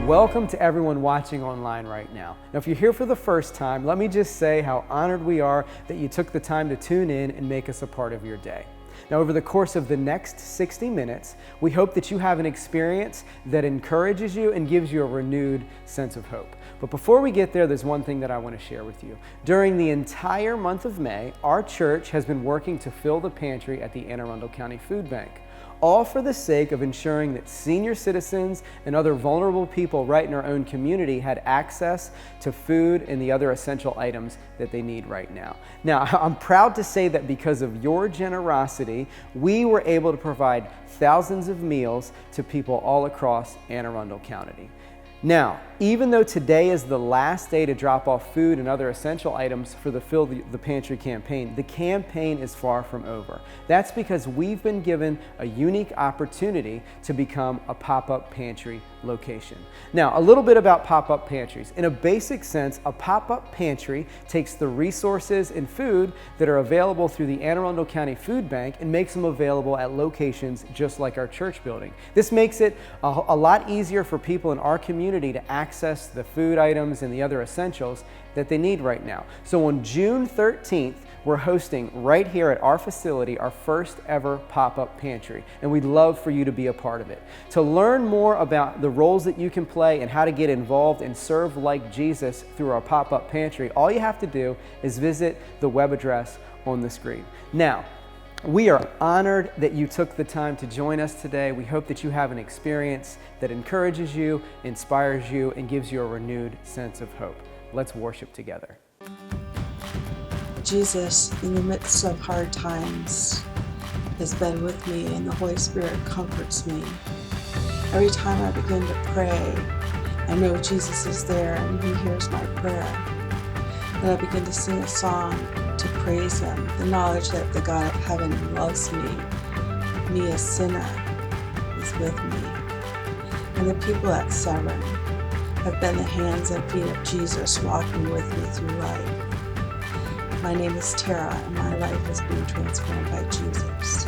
welcome to everyone watching online right now. Now, if you're here for the first time, let me just say how honored we are that you took the time to tune in and make us a part of your day. Now, over the course of the next 60 minutes, we hope that you have an experience that encourages you and gives you a renewed sense of hope. But before we get there, there's one thing that I want to share with you. During the entire month of May, our church has been working to fill the pantry at the Arundel County Food Bank, all for the sake of ensuring that senior citizens and other vulnerable people right in our own community had access to food and the other essential items that they need right now. Now, I'm proud to say that because of your generosity, we were able to provide thousands of meals to people all across Anne Arundel County. Now, even though today is the last day to drop off food and other essential items for the FILL-THE-PANTRY campaign, the campaign is far from over. That's because we've been given a unique opportunity to become a pop-up pantry location. Now, a little bit about pop-up pantries. In a basic sense, a pop-up pantry takes the resources and food that are available through the Anne Arundel County Food Bank and makes them available at locations just like our church building. This makes it a lot easier for people in our community to access the food items and the other essentials that they need right now. So on June 13th, we're hosting right here at our facility our first ever pop-up pantry, and we'd love for you to be a part of it. To learn more about the roles that you can play and how to get involved and serve like Jesus through our pop-up pantry, all you have to do is visit the web address on the screen. Now, we are honored that you took the time to join us today. We hope that you have an experience that encourages you, inspires you, and gives you a renewed sense of hope. Let's worship together. Jesus, in the midst of hard times, has been with me, and the Holy Spirit comforts me. Every time I begin to pray, I know Jesus is there and He hears my prayer. And I begin to sing a song to praise Him, the knowledge that the God of heaven loves me a sinner, is with me. And the people at Severn have been the hands and feet of Jesus walking with me through life. My name is Tara, and my life has been transformed by Jesus.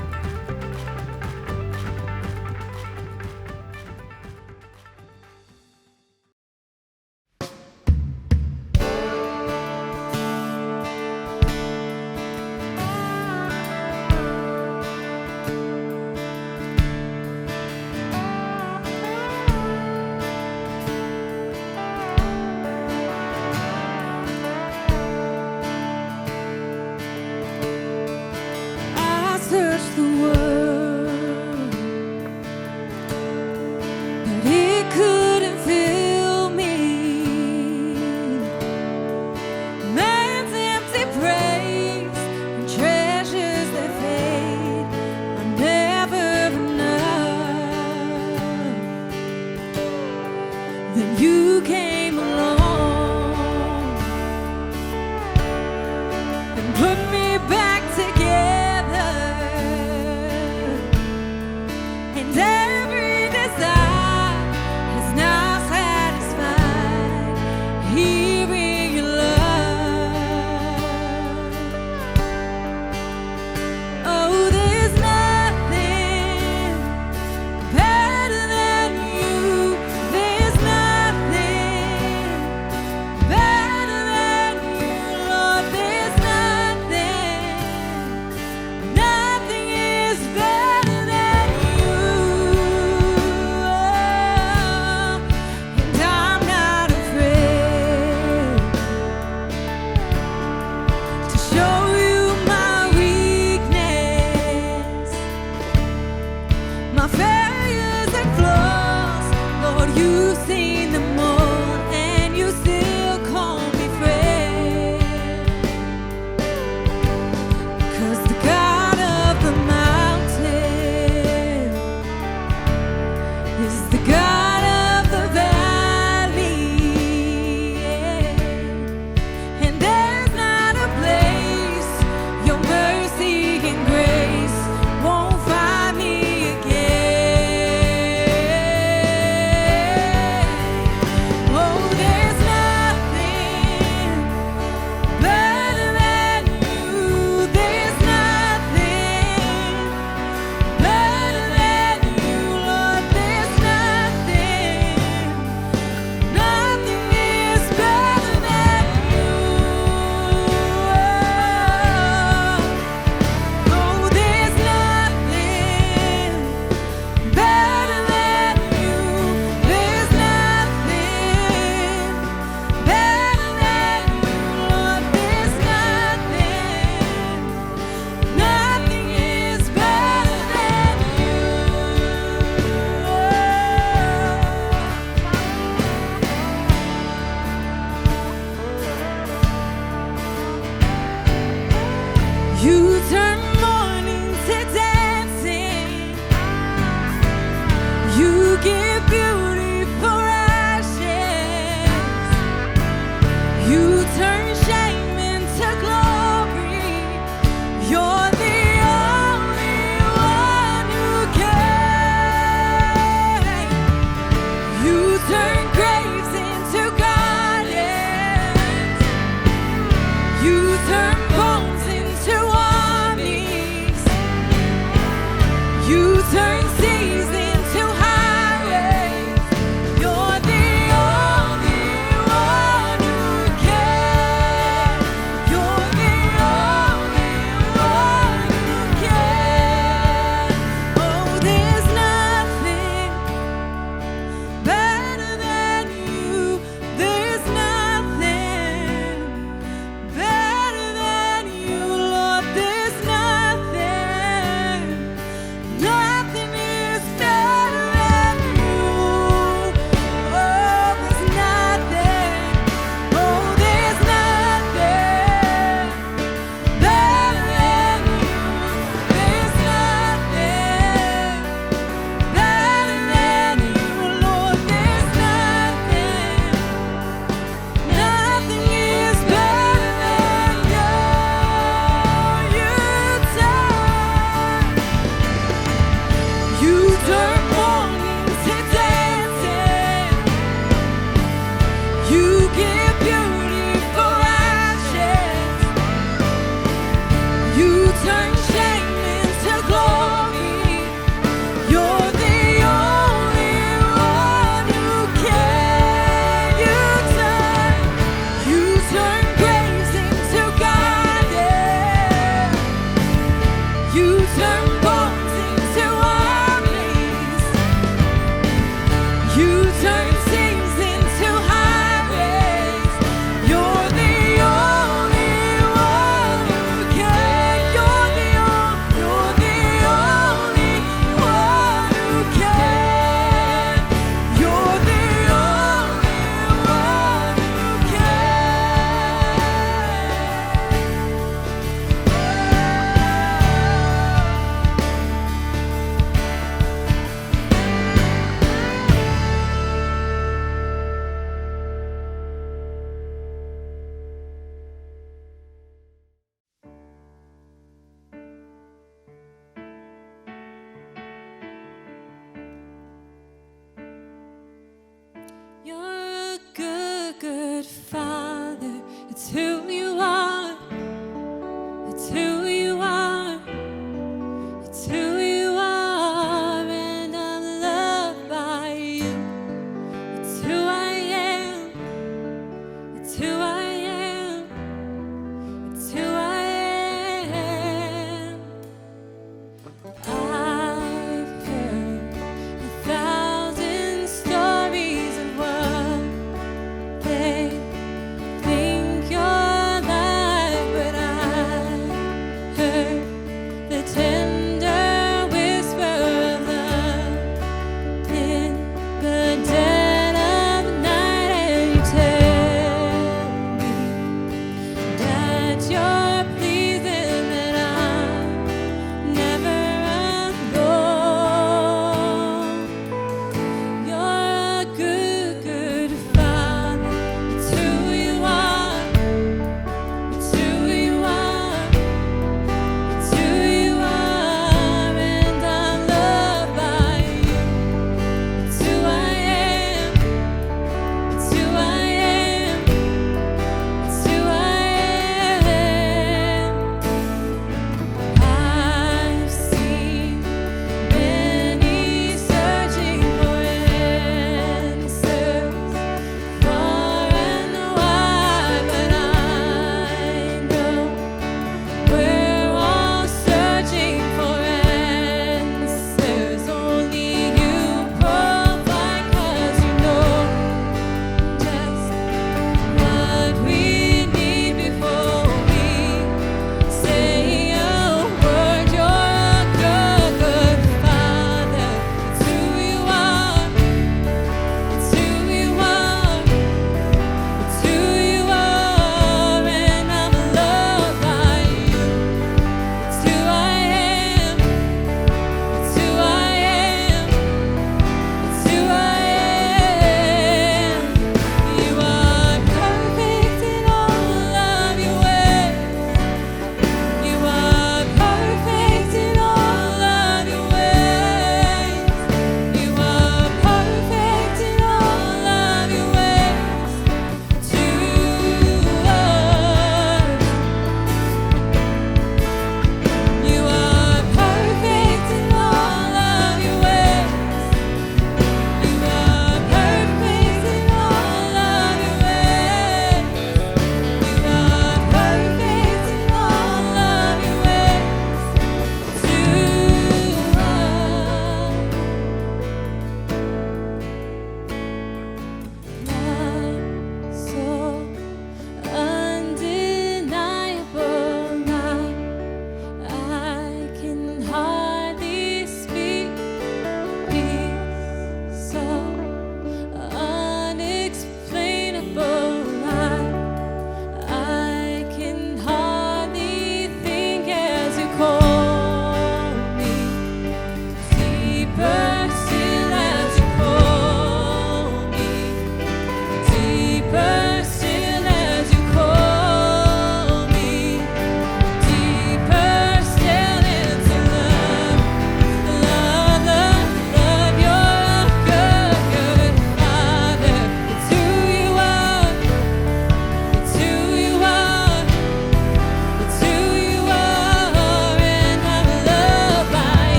You're pleasing that I'm never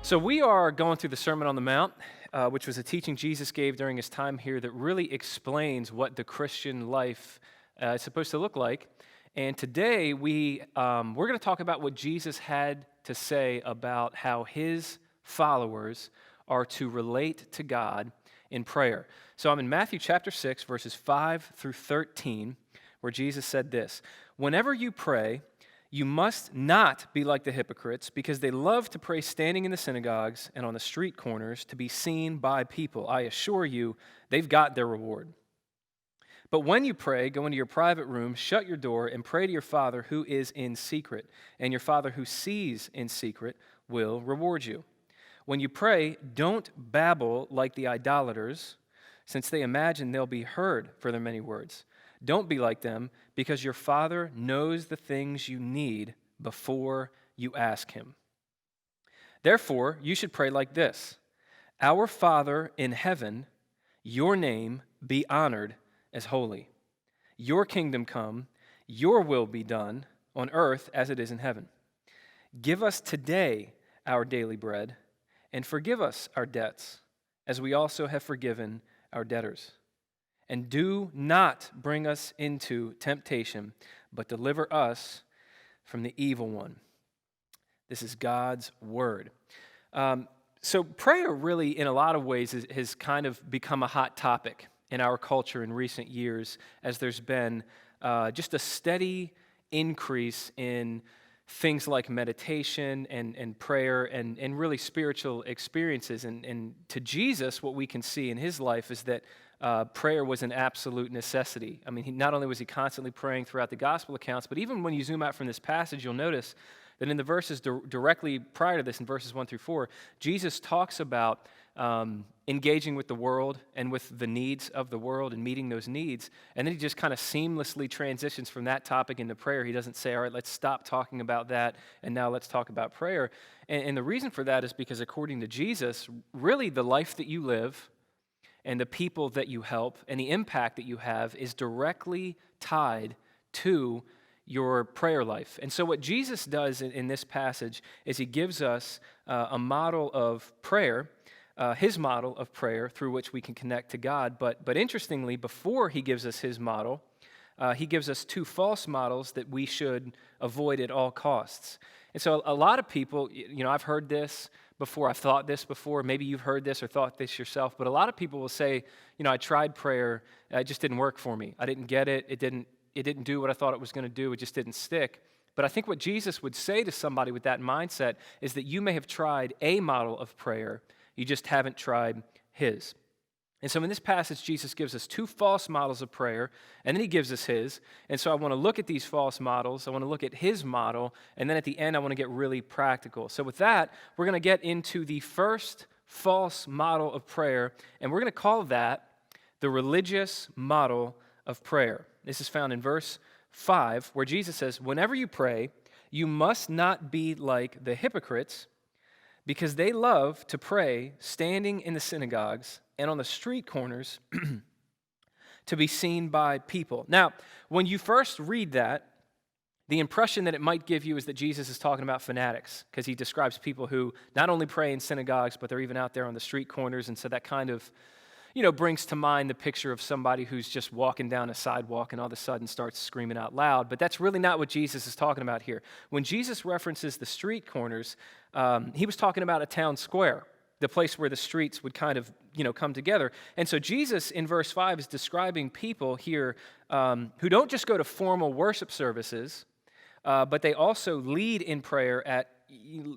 So we are going through the Sermon on the Mount, which was a teaching Jesus gave during his time here that really explains what the Christian life is supposed to look like. And today we're going to talk about what Jesus had to say about how his followers are to relate to God in prayer. So I'm in Matthew chapter 6, verses 5 through 13, where Jesus said this: "Whenever you pray, you must not be like the hypocrites, because they love to pray standing in the synagogues and on the street corners to be seen by people. I assure you, they've got their reward. But when you pray, go into your private room, shut your door, and pray to your Father who is in secret, and your Father who sees in secret will reward you. When you pray, don't babble like the idolaters, since they imagine they'll be heard for their many words. Don't be like them, because your Father knows the things you need before you ask him. Therefore, you should pray like this: Our Father in heaven, your name be honored as holy. Your kingdom come, your will be done on earth as it is in heaven. Give us today our daily bread, and forgive us our debts, as we also have forgiven our debtors. And do not bring us into temptation, but deliver us from the evil one." This is God's word. So prayer really, in a lot of ways, has kind of become a hot topic in our culture in recent years, as there's been just a steady increase in things like meditation and prayer and really spiritual experiences. And to Jesus, what we can see in his life is that prayer was an absolute necessity. I mean, not only was he constantly praying throughout the gospel accounts, but even when you zoom out from this passage, you'll notice that in the verses directly prior to this, in verses 1 through 4, Jesus talks about engaging with the world and with the needs of the world and meeting those needs. And then he just kind of seamlessly transitions from that topic into prayer. He doesn't say, all right, let's stop talking about that, and now let's talk about prayer. And the reason for that is because, according to Jesus, really the life that you live and the people that you help and the impact that you have is directly tied to your prayer life. And so what Jesus does in this passage is he gives us a model of prayer, his model of prayer through which we can connect to God. But interestingly, before he gives us his model, he gives us two false models that we should avoid at all costs. And so a lot of people, I've heard this before, I've thought this before, maybe you've heard this or thought this yourself, but a lot of people will say, I tried prayer, it just didn't work for me. I didn't get it, it didn't do what I thought it was going to do, it just didn't stick. But I think what Jesus would say to somebody with that mindset is that you may have tried a model of prayer, you just haven't tried his. And so in this passage, Jesus gives us two false models of prayer, and then he gives us his. And so I want to look at these false models, I want to look at his model, and then at the end I want to get really practical. So with that, we're going to get into the first false model of prayer, and we're going to call that the religious model of prayer. This is found in verse 5, where Jesus says, "Whenever you pray, you must not be like the hypocrites, because they love to pray standing in the synagogues and on the street corners to be seen by people." Now, when you first read that, the impression that it might give you is that Jesus is talking about fanatics, because he describes people who not only pray in synagogues, but they're even out there on the street corners, and so that kind of brings to mind the picture of somebody who's just walking down a sidewalk and all of a sudden starts screaming out loud. But that's really not what Jesus is talking about here. When Jesus references the street corners, he was talking about a town square, the place where the streets would kind of, come together. And so Jesus, in verse 5, is describing people here who don't just go to formal worship services, but they also lead in prayer at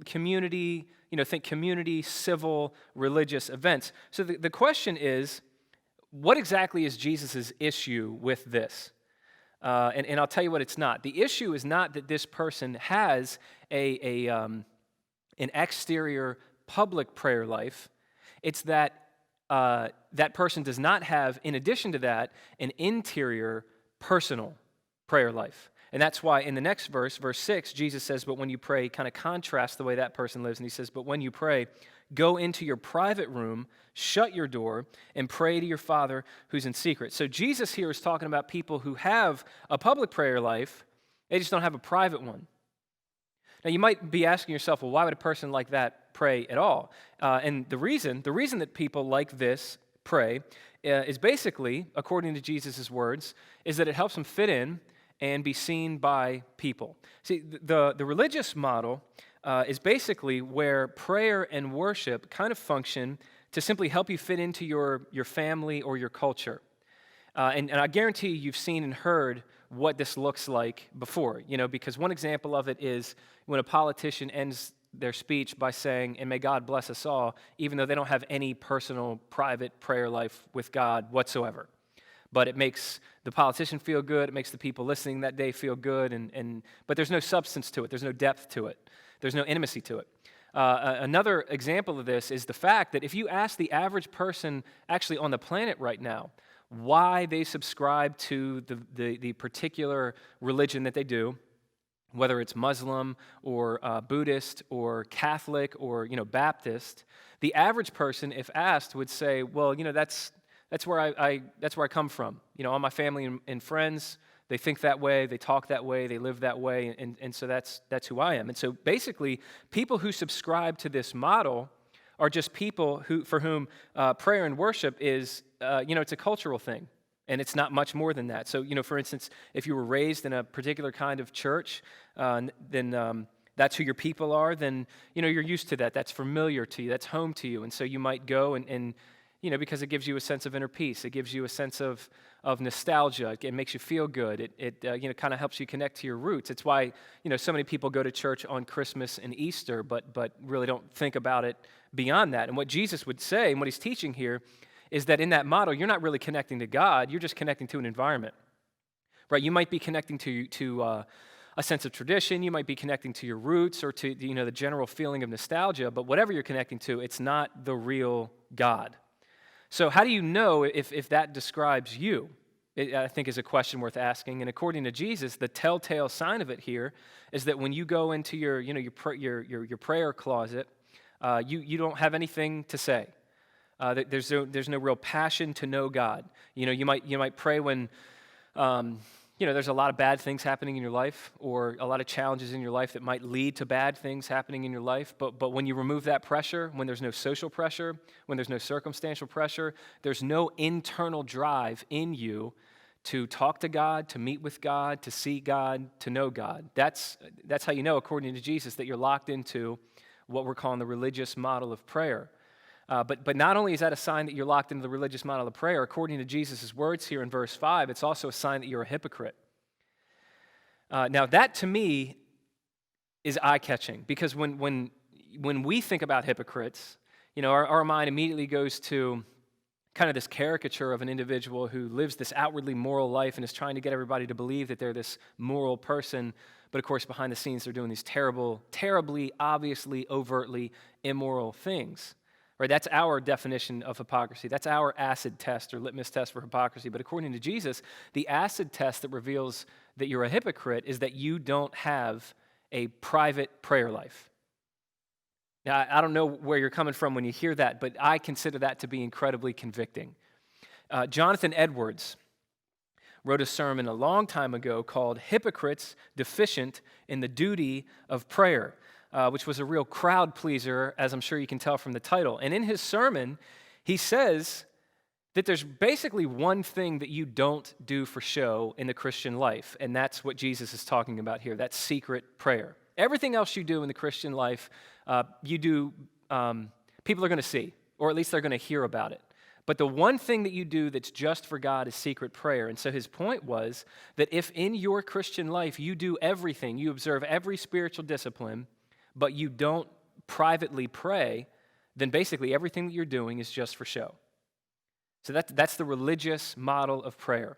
community, think community, civil, religious events. So the question is, what exactly is Jesus' issue with this? And I'll tell you what it's not. The issue is not that this person has an exterior public prayer life. It's that that person does not have, in addition to that, an interior personal prayer life. And that's why in the next verse, verse 6, Jesus says, but when you pray, kind of contrasts the way that person lives. And he says, but when you pray, go into your private room, shut your door, and pray to your Father who's in secret. So Jesus here is talking about people who have a public prayer life, they just don't have a private one. Now, you might be asking yourself, well, why would a person like that pray at all? And the reason that people like this pray is basically, according to Jesus' words, is that it helps them fit in and be seen by people. See, the religious model is basically where prayer and worship kind of function to simply help you fit into your family or your culture. And I guarantee you've seen and heard what this looks like before, because one example of it is when a politician ends their speech by saying, "And may God bless us all," even though they don't have any personal, private prayer life with God whatsoever. But it makes the politician feel good, it makes the people listening that day feel good, but there's no substance to it, there's no depth to it, there's no intimacy to it. Another example of this is the fact that if you ask the average person actually on the planet right now why they subscribe to the particular religion that they do, whether it's Muslim or Buddhist or Catholic or Baptist, the average person, if asked, would say, "Well, that's where I come from. All my family and friends, they think that way, they talk that way, they live that way, and so that's who I am." And so basically, people who subscribe to this model are just people for whom prayer and worship is, it's a cultural thing, and it's not much more than that. So, for instance, if you were raised in a particular kind of church, then that's who your people are, then, you're used to that. That's familiar to you. That's home to you. And so you might go and because it gives you a sense of inner peace. It gives you a sense of nostalgia. It makes you feel good. It kind of helps you connect to your roots. It's why, so many people go to church on Christmas and Easter, but really don't think about it beyond that. And what Jesus would say, and what he's teaching here, is that in that model, you're not really connecting to God. You're just connecting to an environment, right? You might be connecting to a sense of tradition. You might be connecting to your roots or to the general feeling of nostalgia. But whatever you're connecting to, it's not the real God. So how do you know if that describes you? I think is a question worth asking. And according to Jesus, the telltale sign of it here is that when you go into your prayer closet, you don't have anything to say. There's no real passion to know God. You might pray when there's a lot of bad things happening in your life, or a lot of challenges in your life that might lead to bad things happening in your life. But when you remove that pressure, when there's no social pressure, when there's no circumstantial pressure, there's no internal drive in you to talk to God, to meet with God, to see God, to know God. That's how you know, according to Jesus, that you're locked into what we're calling the religious model of prayer. But not only is that a sign that you're locked into the religious model of prayer, according to Jesus' words here in verse 5, it's also a sign that you're a hypocrite. Now that to me is eye-catching, because when we think about hypocrites, our mind immediately goes to kind of this caricature of an individual who lives this outwardly moral life and is trying to get everybody to believe that they're this moral person, but of course behind the scenes they're doing these terribly, obviously, overtly immoral things. Right, that's our definition of hypocrisy. That's our acid test or litmus test for hypocrisy. But according to Jesus, the acid test that reveals that you're a hypocrite is that you don't have a private prayer life. Now, I don't know where you're coming from when you hear that, but I consider that to be incredibly convicting. Jonathan Edwards wrote a sermon a long time ago called "Hypocrites Deficient in the Duty of Prayer," which was a real crowd pleaser, as I'm sure you can tell from the title. And in his sermon, he says that there's basically one thing that you don't do for show in the Christian life, and that's what Jesus is talking about here. That's secret prayer. Everything else you do in the Christian life, people are going to see, or at least they're going to hear about it. But the one thing that you do that's just for God is secret prayer. And so his point was that if in your Christian life you do everything, you observe every spiritual discipline, but you don't privately pray, then basically everything that you're doing is just for show. So that's the religious model of prayer.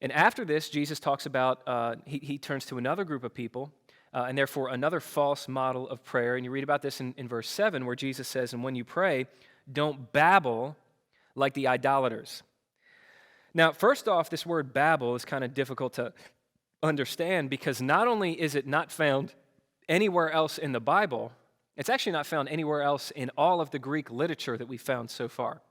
And after this, Jesus talks about, he turns to another group of people, and therefore another false model of prayer. And you read about this in verse 7, where Jesus says, "And when you pray, don't babble like the idolaters." Now, first off, this word babble is kind of difficult to understand, because not only is it not found anywhere else in the Bible, it's actually not found anywhere else in all of the Greek literature that we've found so far.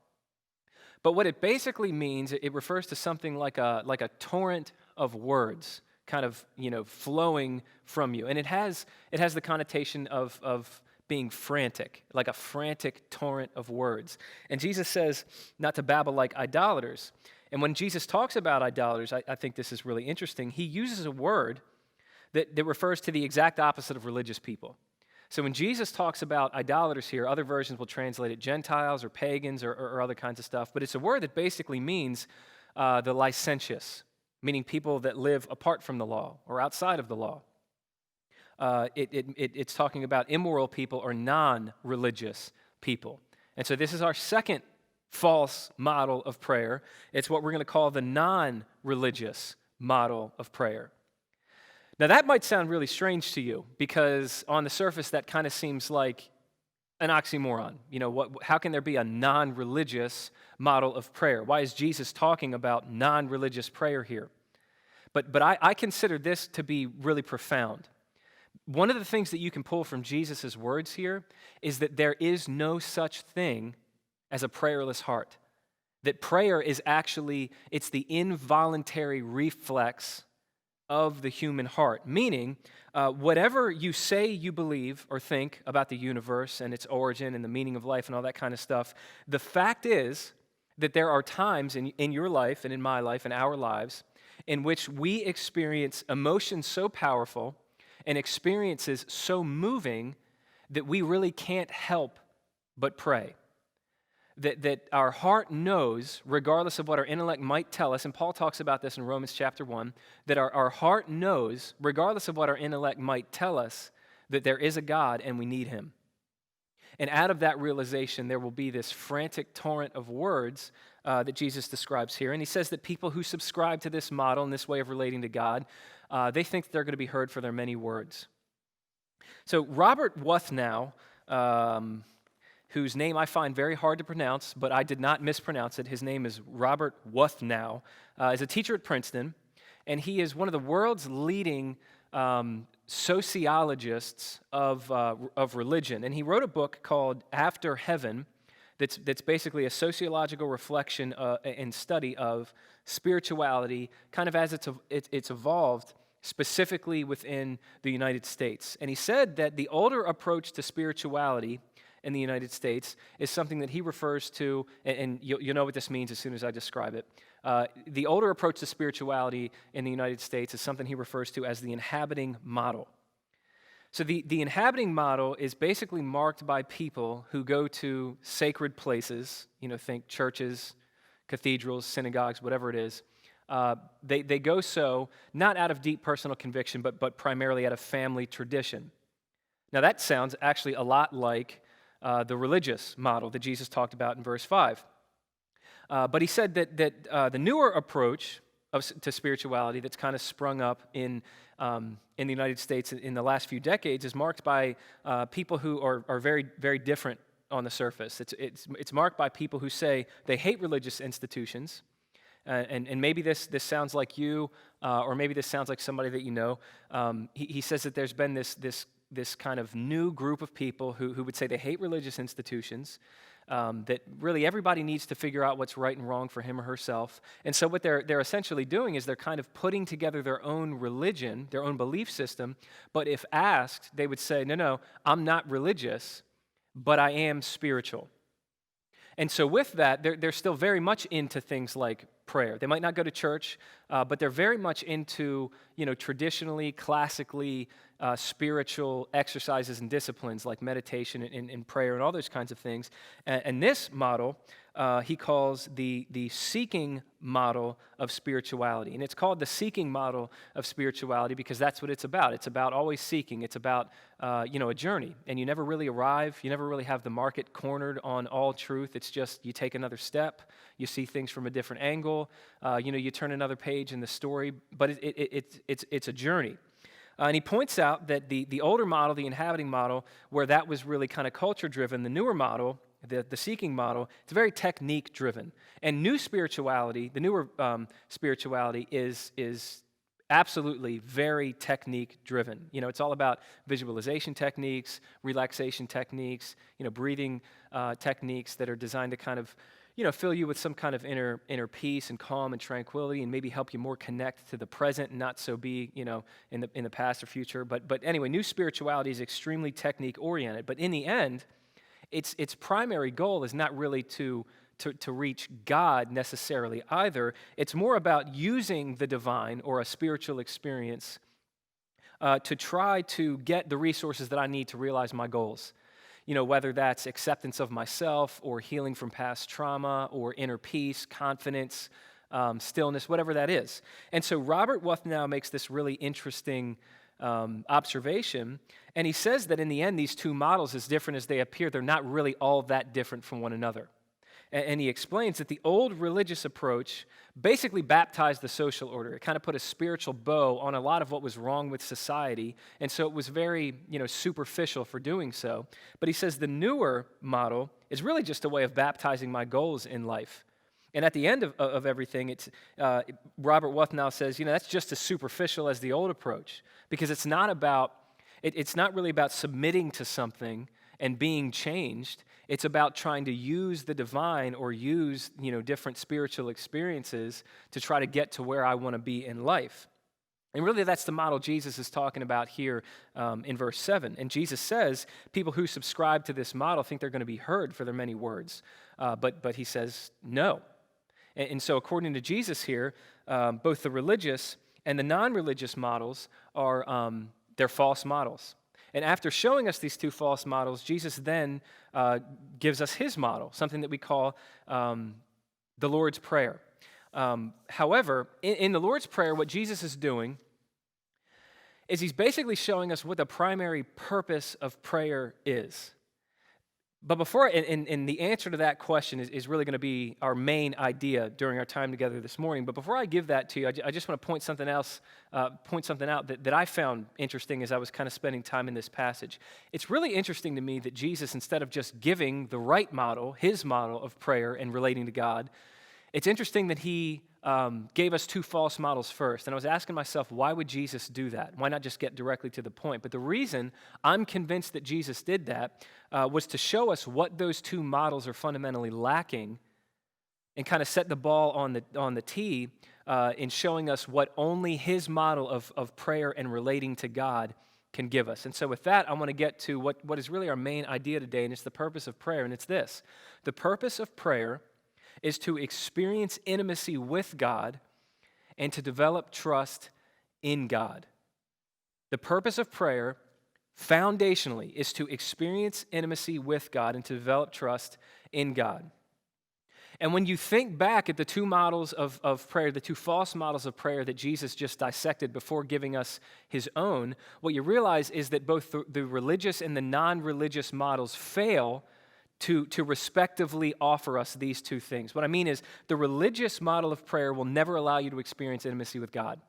But what it basically means, it refers to something like a torrent of words kind of, flowing from you. And it has the connotation of being frantic, like a frantic torrent of words. And Jesus says not to babble like idolaters. And when Jesus talks about idolaters, I think this is really interesting. He uses a word that refers to the exact opposite of religious people. So when Jesus talks about idolaters here, other versions will translate it Gentiles or pagans or other kinds of stuff, but it's a word that basically means the licentious, meaning people that live apart from the law or outside of the law. It's talking about immoral people or non-religious people. And so this is our second false model of prayer. It's what we're going to call the non-religious model of prayer. Now that might sound really strange to you because on the surface that kind of seems like an oxymoron. How can there be a non-religious model of prayer? Why is Jesus talking about non-religious prayer here? But I consider this to be really profound. One of the things that you can pull from Jesus' words here is that there is no such thing as a prayerless heart. That prayer is actually, it's the involuntary reflex of the human heart, meaning whatever you say you believe or think about the universe and its origin and the meaning of life and all that kind of stuff, the fact is that there are times in your life and in my life and our lives in which we experience emotions so powerful and experiences so moving that we really can't help but pray. That our heart knows, regardless of what our intellect might tell us, and Paul talks about this in Romans chapter 1, that our heart knows, regardless of what our intellect might tell us, that there is a God and we need him. And out of that realization, there will be this frantic torrent of words that Jesus describes here. And he says that people who subscribe to this model and this way of relating to God, they think that they're going to be heard for their many words. So Robert Wuthnow, whose name I find very hard to pronounce, but I did not mispronounce it. His name is Robert Wuthnow, is a teacher at Princeton, and he is one of the world's leading sociologists of religion. And he wrote a book called After Heaven that's basically a sociological reflection and study of spirituality, kind of as it's evolved specifically within the United States. And he said that the older approach to spirituality in the United States is something that he refers to, and you'll know what this means as soon as I describe it. The older approach to spirituality in the United States is something he refers to as the inhabiting model. So the inhabiting model is basically marked by people who go to sacred places, think churches, cathedrals, synagogues, whatever it is. They go so not out of deep personal conviction, but primarily out of family tradition. Now that sounds actually a lot like the religious model that Jesus talked about in verse 5. But he said that the newer approach to spirituality that's kind of sprung up in the United States in the last few decades is marked by people who are very, very different on the surface. It's marked by people who say they hate religious institutions, and maybe this sounds like you, or maybe this sounds like somebody that you know. He says that there's been this kind of new group of people who would say they hate religious institutions, that really everybody needs to figure out what's right and wrong for him or herself. And so what they're essentially doing is they're kind of putting together their own religion, their own belief system, but if asked, they would say, no, I'm not religious, but I am spiritual. And so with that, they're still very much into things like prayer. They might not go to church, but they're very much into, traditionally, classically, spiritual exercises and disciplines like meditation and prayer and all those kinds of things. And this model, he calls the seeking model of spirituality. And it's called the seeking model of spirituality because that's what it's about. It's about always seeking. It's about, a journey. And you never really arrive. You never really have the market cornered on all truth. It's just you take another step. You see things from a different angle. You turn another page in the story. But it's a journey. And he points out that the older model, the inhabiting model, where that was really kind of culture-driven, the newer model, the seeking model, it's very technique-driven. And new spirituality, the newer spirituality is absolutely very technique-driven. It's all about visualization techniques, relaxation techniques, breathing techniques that are designed to kind of, fill you with some kind of inner peace and calm and tranquility, and maybe help you more connect to the present and not so be, in the past or future. But anyway, new spirituality is extremely technique oriented. But in the end, its primary goal is not really to reach God necessarily either. It's more about using the divine or a spiritual experience to try to get the resources that I need to realize my goals. Whether that's acceptance of myself or healing from past trauma or inner peace, confidence, stillness, whatever that is. And so Robert Wuthnow makes this really interesting observation, and he says that in the end, these two models, as different as they appear, they're not really all that different from one another. And he explains that the old religious approach basically baptized the social order. It kind of put a spiritual bow on a lot of what was wrong with society, and so it was very, superficial for doing so. But he says the newer model is really just a way of baptizing my goals in life. And at the end of everything, it's Robert Wuthnow says, that's just as superficial as the old approach, because it's not really about submitting to something and being changed. It's about trying to use the divine or use, different spiritual experiences to try to get to where I want to be in life. And really that's the model Jesus is talking about here in verse 7. And Jesus says people who subscribe to this model think they're going to be heard for their many words. But he says no. And so according to Jesus here, both the religious and the non-religious models are they're false models. And after showing us these two false models, Jesus then gives us his model, something that we call the Lord's Prayer. However, in the Lord's Prayer, what Jesus is doing is he's basically showing us what the primary purpose of prayer is. But before, and the answer to that question is really going to be our main idea during our time together this morning. But before I give that to you, I just want to point something out that I found interesting as I was kind of spending time in this passage. It's really interesting to me that Jesus, instead of just giving the right model, his model of prayer and relating to God, it's interesting that he gave us two false models first. And I was asking myself, why would Jesus do that? Why not just get directly to the point? But the reason I'm convinced that Jesus did that was to show us what those two models are fundamentally lacking and kind of set the ball on the tee in showing us what only his model of prayer and relating to God can give us. And so with that, I want to get to what is really our main idea today, and it's the purpose of prayer, and it's this. The purpose of prayer is to experience intimacy with God and to develop trust in God. The purpose of prayer, foundationally, is to experience intimacy with God and to develop trust in God. And when you think back at the two models of prayer, the two false models of prayer that Jesus just dissected before giving us his own, what you realize is that both the religious and the non-religious models fail to respectively offer us these two things. What I mean is the religious model of prayer will never allow you to experience intimacy with God.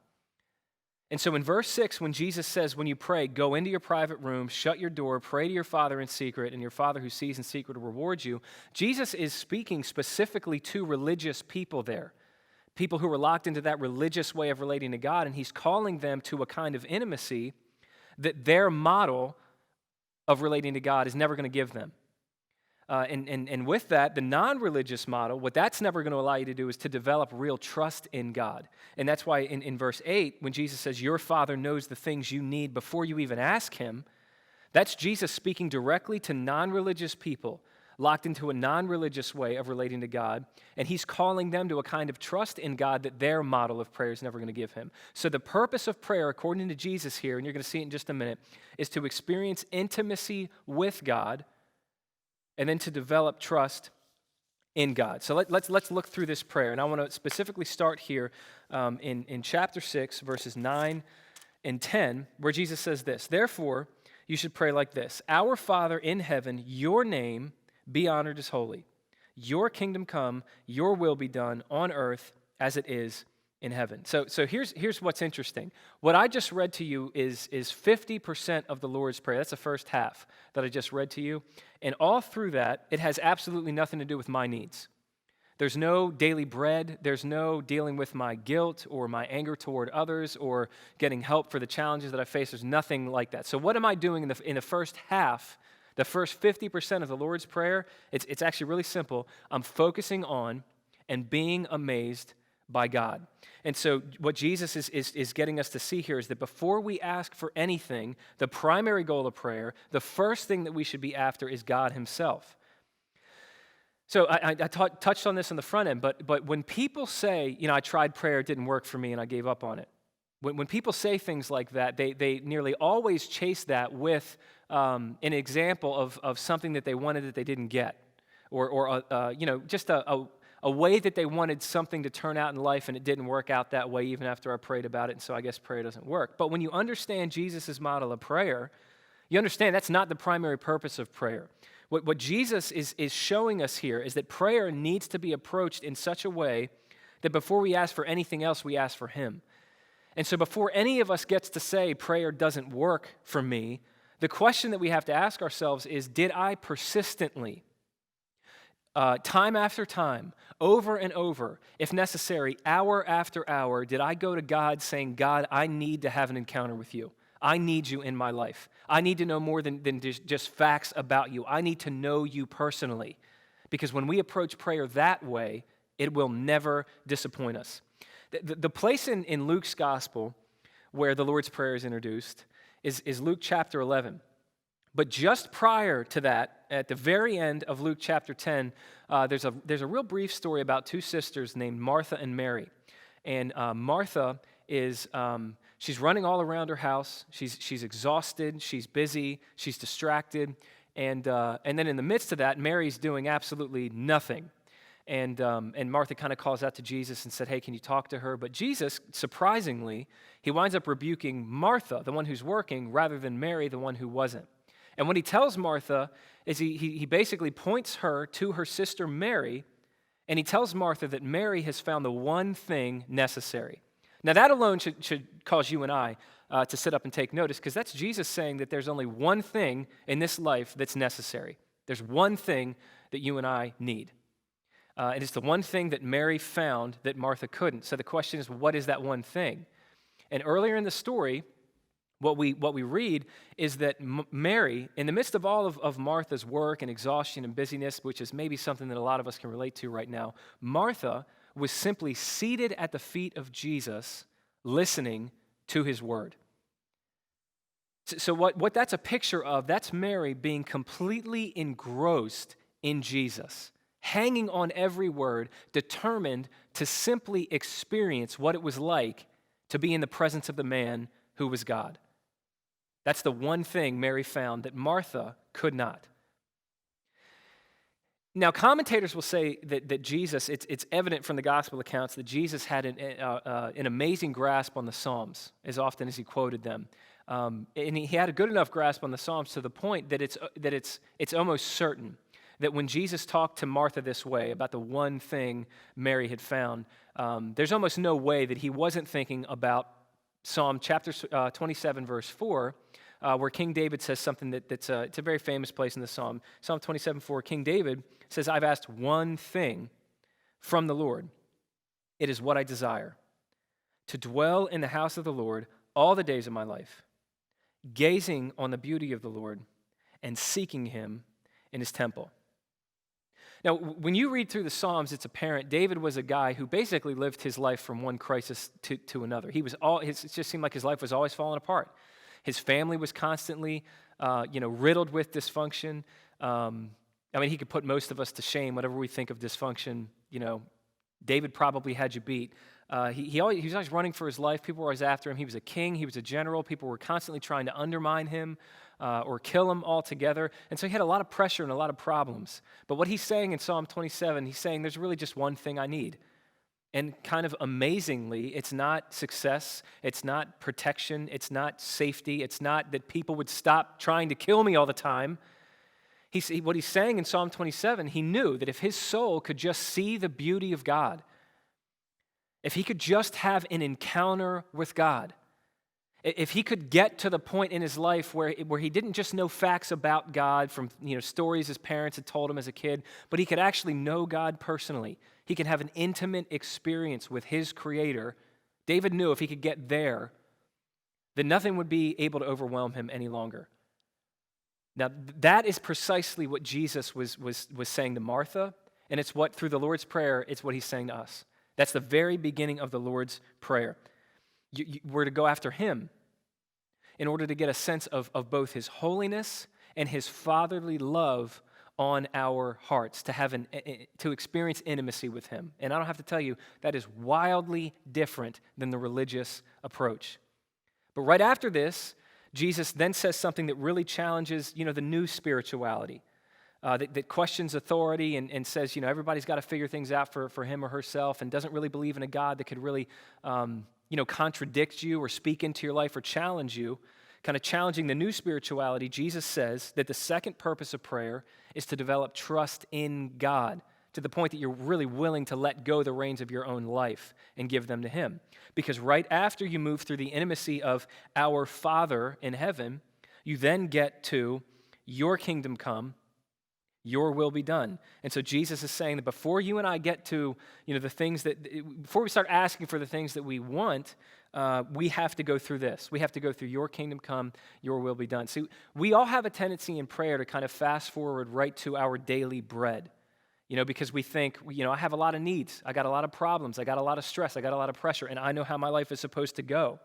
And so in verse 6, when Jesus says, when you pray, go into your private room, shut your door, pray to your Father in secret, and your Father who sees in secret will reward you, Jesus is speaking specifically to religious people there, people who were locked into that religious way of relating to God, and he's calling them to a kind of intimacy that their model of relating to God is never going to give them. And with that, the non-religious model, what that's never going to allow you to do is to develop real trust in God. And that's why in verse 8, when Jesus says, your Father knows the things you need before you even ask him, that's Jesus speaking directly to non-religious people locked into a non-religious way of relating to God, and he's calling them to a kind of trust in God that their model of prayer is never going to give him. So the purpose of prayer, according to Jesus here, and you're going to see it in just a minute, is to experience intimacy with God and then to develop trust in God. So let's look through this prayer. And I want to specifically start here in chapter 6, verses 9 and 10, where Jesus says this, therefore, you should pray like this, our Father in heaven, your name be honored as holy. Your kingdom come, your will be done on earth as it is in heaven. So here's what's interesting. What I just read to you is 50% of the Lord's Prayer. That's the first half that I just read to you. And all through that, it has absolutely nothing to do with my needs. There's no daily bread. There's no dealing with my guilt or my anger toward others or getting help for the challenges that I face. There's nothing like that. So what am I doing in the first half The first 50% of the Lord's Prayer, it's actually really simple. I'm focusing on and being amazed by God. And so what Jesus is getting us to see here is that before we ask for anything, the primary goal of prayer, the first thing that we should be after is God himself. So I touched on this on the front end, but when people say, I tried prayer, it didn't work for me, and I gave up on it. When people say things like that, they nearly always chase that with an example of something that they wanted that they didn't get, or just a way that they wanted something to turn out in life and it didn't work out that way even after I prayed about it, and so I guess prayer doesn't work. But when you understand Jesus' model of prayer, you understand that's not the primary purpose of prayer. What Jesus is showing us here is that prayer needs to be approached in such a way that before we ask for anything else, we ask for him. And so before any of us gets to say prayer doesn't work for me, the question that we have to ask ourselves is, did I persistently, time after time, over and over, if necessary, hour after hour, did I go to God saying, God, I need to have an encounter with you. I need you in my life. I need to know more than just facts about you. I need to know you personally. Because when we approach prayer that way, it will never disappoint us. The place in Luke's gospel where the Lord's Prayer is introduced is Luke chapter 11. But just prior to that, at the very end of Luke chapter 10, there's a real brief story about two sisters named Martha and Mary. And Martha is she's running all around her house. She's exhausted. She's busy. She's distracted. And then in the midst of that, Mary's doing absolutely nothing. And Martha kind of calls out to Jesus and said, hey, can you talk to her? But Jesus, surprisingly, he winds up rebuking Martha, the one who's working, rather than Mary, the one who wasn't. And what he tells Martha is he basically points her to her sister Mary, and he tells Martha that Mary has found the one thing necessary. Now that alone should cause you and I to sit up and take notice, because that's Jesus saying that there's only one thing in this life that's necessary. There's one thing that you and I need. And it's the one thing that Mary found that Martha couldn't. So the question is, what is that one thing? And earlier in the story, what we read is that Mary, in the midst of all of Martha's work and exhaustion and busyness, which is maybe something that a lot of us can relate to right now, Martha was simply seated at the feet of Jesus, listening to his word. So what that's a picture of, that's Mary being completely engrossed in Jesus, hanging on every word, determined to simply experience what it was like to be in the presence of the man who was God. That's the one thing Mary found that Martha could not. Now, commentators will say that Jesus, it's evident from the gospel accounts that Jesus had an amazing grasp on the Psalms as often as he quoted them. And he had a good enough grasp on the Psalms to the point that it's almost certain that when Jesus talked to Martha this way about the one thing Mary had found, there's almost no way that he wasn't thinking about Psalm chapter 27, verse 4, where King David says something it's a very famous place in the Psalm. Psalm 27, 4, King David says, I've asked one thing from the Lord. It is what I desire, to dwell in the house of the Lord all the days of my life, gazing on the beauty of the Lord and seeking him in his temple. Now, when you read through the Psalms, it's apparent David was a guy who basically lived his life from one crisis to another. It just seemed like his life was always falling apart. His family was constantly, riddled with dysfunction. He could put most of us to shame, whatever we think of dysfunction. David probably had you beat. He was always running for his life. People were always after him. He was a king. He was a general. People were constantly trying to undermine him or kill him altogether. And so he had a lot of pressure and a lot of problems. But what he's saying in Psalm 27, he's saying there's really just one thing I need. And kind of amazingly, it's not success, it's not protection, it's not safety, it's not that people would stop trying to kill me all the time. What he's saying in Psalm 27, he knew that if his soul could just see the beauty of God, if he could just have an encounter with God, if he could get to the point in his life where he didn't just know facts about God from stories his parents had told him as a kid, but he could actually know God personally, he could have an intimate experience with his Creator. David knew if he could get there, then nothing would be able to overwhelm him any longer. Now, that is precisely what Jesus was saying to Martha, and it's what, through the Lord's Prayer, it's what he's saying to us. That's the very beginning of the Lord's Prayer. We're to go after him in order to get a sense of both his holiness and his fatherly love on our hearts, to experience intimacy with him. And I don't have to tell you, that is wildly different than the religious approach. But right after this, Jesus then says something that really challenges, the new spirituality, that questions authority and says, everybody's got to figure things out for him or herself, and doesn't really believe in a God that could really, contradict you or speak into your life or challenge you. Kind of challenging the new spirituality, Jesus says that the second purpose of prayer is to develop trust in God, to the point that you're really willing to let go the reins of your own life and give them to him. Because right after you move through the intimacy of our Father in heaven, you then get to your kingdom come, your will be done. And so Jesus is saying that before you and I get to, the things before we start asking for the things that we want, we have to go through this. We have to go through your kingdom come, your will be done. See, we all have a tendency in prayer to kind of fast forward right to our daily bread, because we think, I have a lot of needs. I got a lot of problems. I got a lot of stress. I got a lot of pressure, and I know how my life is supposed to go.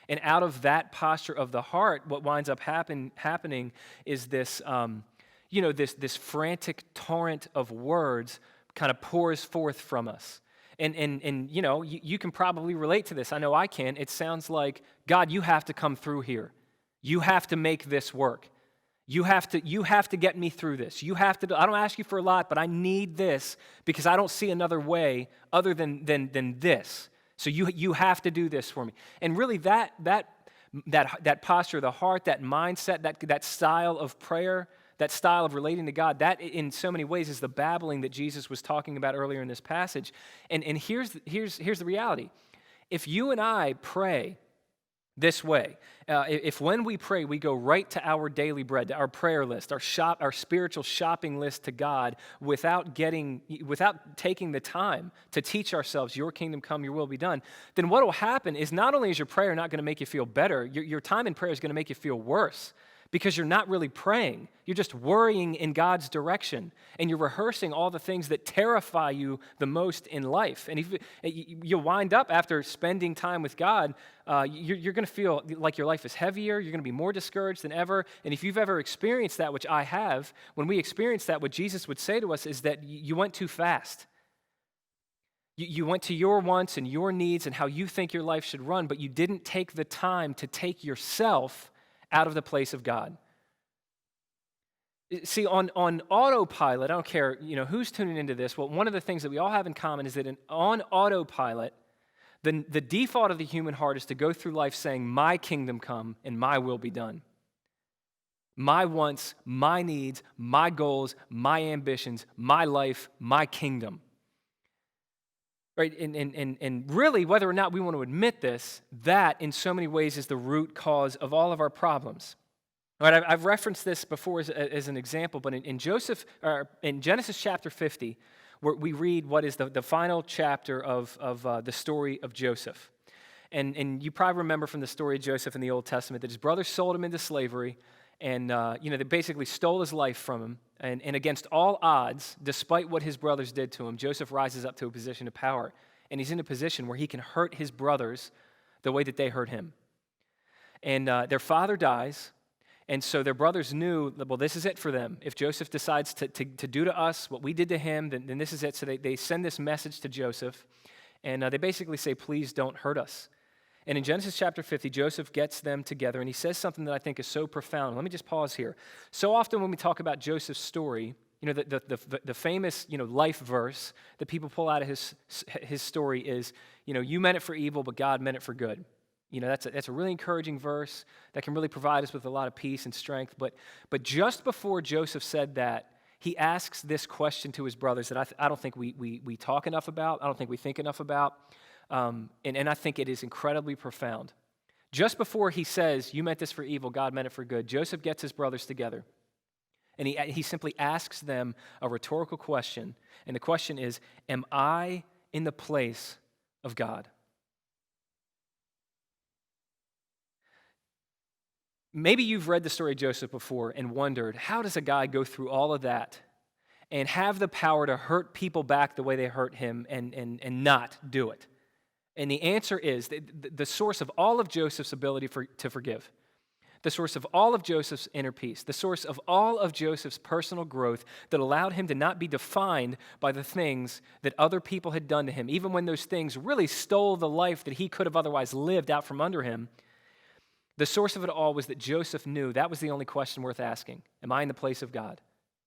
And out of that posture of the heart, what winds up happening is this, this frantic torrent of words kind of pours forth from us. And you can probably relate to this. I know I can. It sounds like, God, you have to come through here. You have to make this work. You have to get me through this. I don't ask you for a lot, but I need this because I don't see another way other than this. So you have to do this for me. And really that posture of the heart, that mindset, that style of prayer, that style of relating to God, that in so many ways is the babbling that Jesus was talking about earlier in this passage. And here's the reality. If you and I pray this way, if when we pray we go right to our daily bread, to our prayer list, our spiritual shopping list to God, without taking the time to teach ourselves, your kingdom come, your will be done, then what will happen is not only is your prayer not going to make you feel better, your time in prayer is going to make you feel worse. Because you're not really praying. You're just worrying in God's direction. And you're rehearsing all the things that terrify you the most in life. And if you'll wind up, after spending time with God, you're going to feel like your life is heavier. You're going to be more discouraged than ever. And if you've ever experienced that, which I have, when we experience that, what Jesus would say to us is that you went too fast. You went to your wants and your needs and how you think your life should run, but you didn't take the time to take yourself out of the place of God. See, on autopilot, I don't care, who's tuning into this. Well, one of the things that we all have in common is that on autopilot, the default of the human heart is to go through life saying, my kingdom come and my will be done. My wants, my needs, my goals, my ambitions, my life, my kingdom. Right? And really, whether or not we want to admit this, that in so many ways is the root cause of all of our problems. All right, I've referenced this before as an example, but in Genesis chapter 50, where we read what is the final chapter of the story of Joseph. And you probably remember from the story of Joseph in the Old Testament that his brothers sold him into slavery, and they basically stole his life from him. And against all odds, despite what his brothers did to him, Joseph rises up to a position of power. And he's in a position where he can hurt his brothers the way that they hurt him. And their father dies, and so their brothers knew that, well, this is it for them. If Joseph decides to do to us what we did to him, then this is it. So they send this message to Joseph, and they basically say, please don't hurt us. And in Genesis chapter 50, Joseph gets them together, and he says something that I think is so profound. Let me just pause here. So often when we talk about Joseph's story, the famous life verse that people pull out of his story is, you meant it for evil, but God meant it for good. That's a really encouraging verse that can really provide us with a lot of peace and strength. But just before Joseph said that, he asks this question to his brothers that I don't think we talk enough about. I don't think we think enough about. And I think it is incredibly profound. Just before he says, you meant this for evil, God meant it for good, Joseph gets his brothers together, and he simply asks them a rhetorical question, and the question is, am I in the place of God? Maybe you've read the story of Joseph before and wondered, how does a guy go through all of that and have the power to hurt people back the way they hurt him and not do it? And the answer is the source of all of Joseph's ability to forgive, the source of all of Joseph's inner peace, the source of all of Joseph's personal growth that allowed him to not be defined by the things that other people had done to him, even when those things really stole the life that he could have otherwise lived out from under him. The source of it all was that Joseph knew that was the only question worth asking. Am I in the place of God?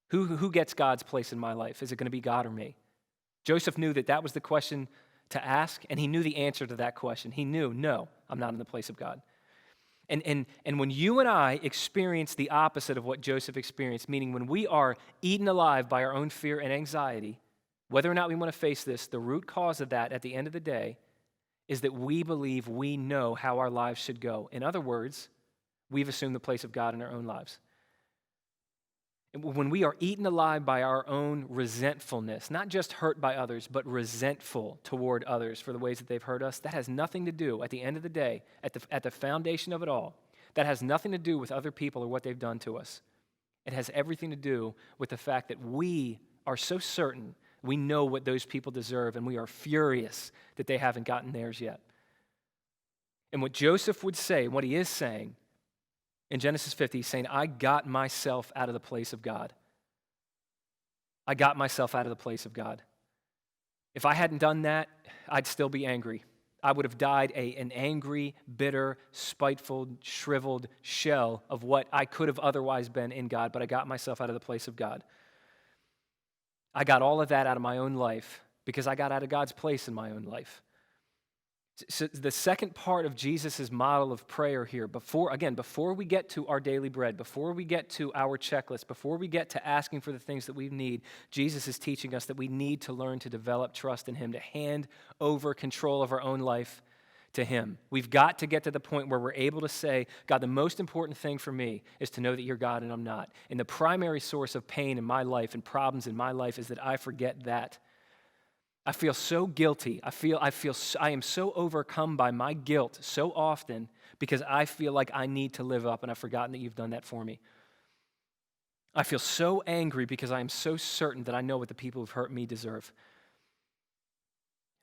Who gets God's place in my life? Is it going to be God or me? Joseph knew that was the question to ask, and he knew the answer to that question. He knew, no, I'm not in the place of God. And when you and I experience the opposite of what Joseph experienced, meaning when we are eaten alive by our own fear and anxiety, whether or not we want to face this, the root cause of that at the end of the day is that we believe we know how our lives should go. In other words, we've assumed the place of God in our own lives. And when we are eaten alive by our own resentfulness, not just hurt by others, but resentful toward others for the ways that they've hurt us, that has nothing to do, at the end of the day, at the foundation of it all, that has nothing to do with other people or what they've done to us. It has everything to do with the fact that we are so certain we know what those people deserve, and we are furious that they haven't gotten theirs yet. And what Joseph would say, what he is saying, in Genesis 50, he's saying, I got myself out of the place of God. I got myself out of the place of God. If I hadn't done that, I'd still be angry. I would have died an angry, bitter, spiteful, shriveled shell of what I could have otherwise been in God, but I got myself out of the place of God. I got all of that out of my own life because I got out of God's place in my own life. So the second part of Jesus' model of prayer here, before we get to our daily bread, before we get to our checklist, before we get to asking for the things that we need, Jesus is teaching us that we need to learn to develop trust in Him, to hand over control of our own life to Him. We've got to get to the point where we're able to say, God, the most important thing for me is to know that you're God and I'm not. And the primary source of pain in my life and problems in my life is that I forget that. I feel so guilty. I am so overcome by my guilt so often because I feel like I need to live up, and I've forgotten that you've done that for me. I feel so angry because I am so certain that I know what the people who've hurt me deserve.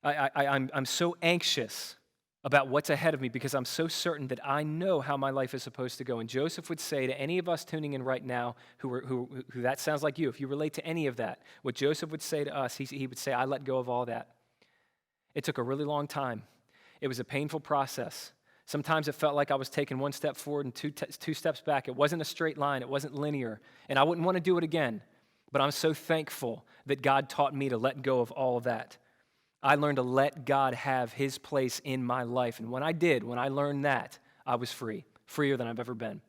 I'm so anxious about what's ahead of me because I'm so certain that I know how my life is supposed to go. And Joseph would say to any of us tuning in right now who that sounds like you, if you relate to any of that, what Joseph would say to us, he would say, I let go of all that. It took a really long time. It was a painful process. Sometimes it felt like I was taking one step forward and two steps back. It wasn't a straight line. It wasn't linear. And I wouldn't want to do it again. But I'm so thankful that God taught me to let go of all of that. I learned to let God have His place in my life. And when I learned that, I was free, freer than I've ever been.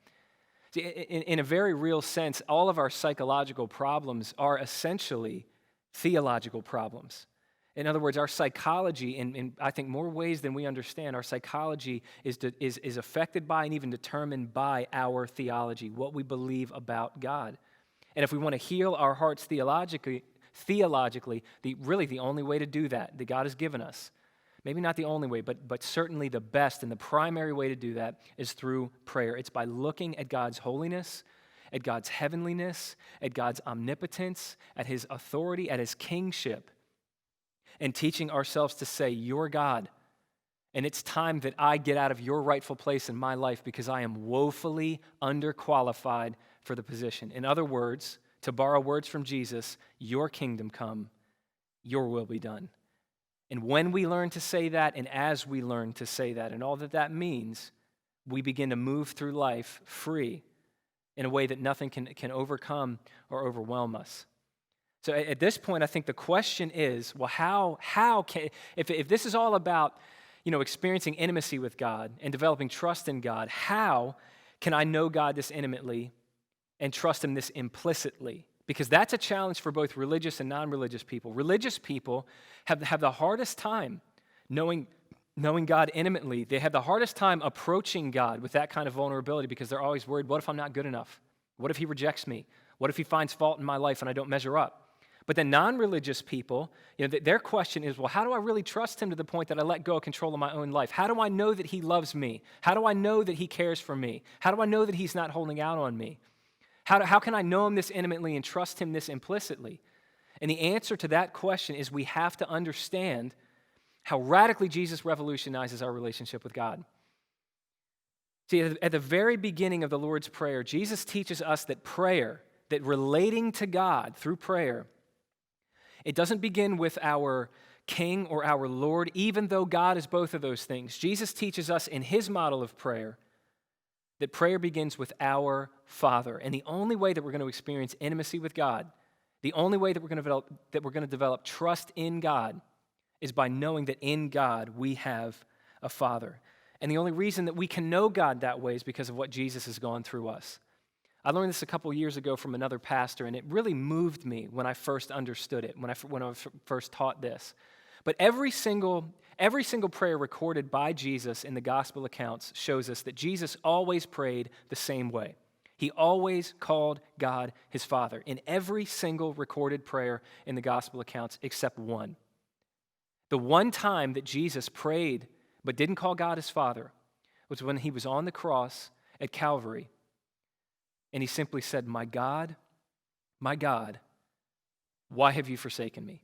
See, in a very real sense, all of our psychological problems are essentially theological problems. In other words, our psychology, in I think more ways than we understand, our psychology is affected by and even determined by our theology, what we believe about God. And if we want to heal our hearts theologically, the only way to do that God has given us, maybe not the only way, but certainly the best and the primary way to do that is through prayer. It's by looking at God's holiness, at God's heavenliness, at God's omnipotence, at His authority, at His kingship, and teaching ourselves to say, you're God, and it's time that I get out of your rightful place in my life because I am woefully underqualified for the position. In other words, to borrow words from Jesus, your kingdom come, your will be done. And when we learn to say that, and as we learn to say that, and all that means, we begin to move through life free in a way that nothing can overcome or overwhelm us. So at this point, I think the question is, well, how can, if this is all about, experiencing intimacy with God and developing trust in God, how can I know God this intimately and trust Him this implicitly? Because that's a challenge for both religious and non-religious people. Religious people have the hardest time knowing God intimately. They have the hardest time approaching God with that kind of vulnerability because they're always worried, what if I'm not good enough? What if He rejects me? What if He finds fault in my life and I don't measure up? But then non-religious people, their question is, well, how do I really trust him to the point that I let go of control of my own life? How do I know that he loves me? How do I know that he cares for me? How do I know that he's not holding out on me? How can I know him this intimately and trust him this implicitly? And the answer to that question is we have to understand how radically Jesus revolutionizes our relationship with God. See, at the very beginning of the Lord's Prayer, Jesus teaches us that prayer, that relating to God through prayer, it doesn't begin with our King or our Lord, even though God is both of those things. Jesus teaches us in his model of prayer that prayer begins with our Father. And the only way that we're going to experience intimacy with God, the only way that we're going to develop trust in God is by knowing that in God we have a Father. And the only reason that we can know God that way is because of what Jesus has gone through us. I learned this a couple years ago from another pastor, and it really moved me when I first understood it, when I first taught this. But every single prayer recorded by Jesus in the gospel accounts shows us that Jesus always prayed the same way. He always called God his Father in every single recorded prayer in the gospel accounts except one. The one time that Jesus prayed but didn't call God his Father was when he was on the cross at Calvary, and he simply said, my God, why have you forsaken me?"